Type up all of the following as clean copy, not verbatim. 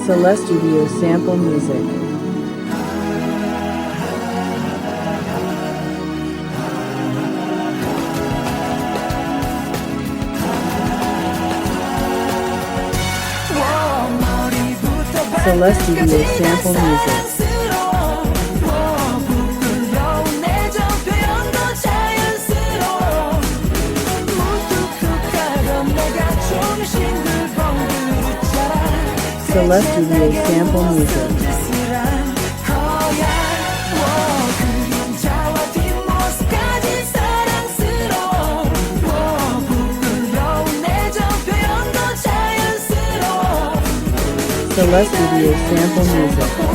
솔레뮤직스튜디오 sample music. 솔레뮤직스튜디오 sample music. 솔레뮤직스튜디오 sample music. 솔레뮤직스튜디오 sample music.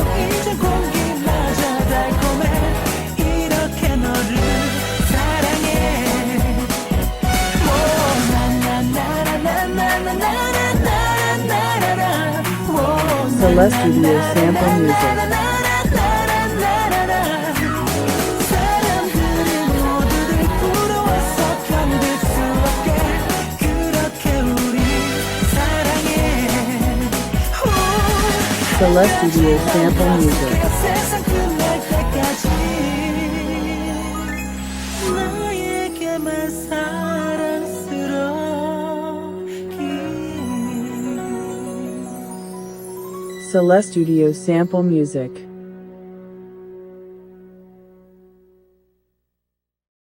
솔레뮤직스튜디오 sample music. 솔레뮤직스튜디오 sample music. 솔레뮤직스튜디오 sample music.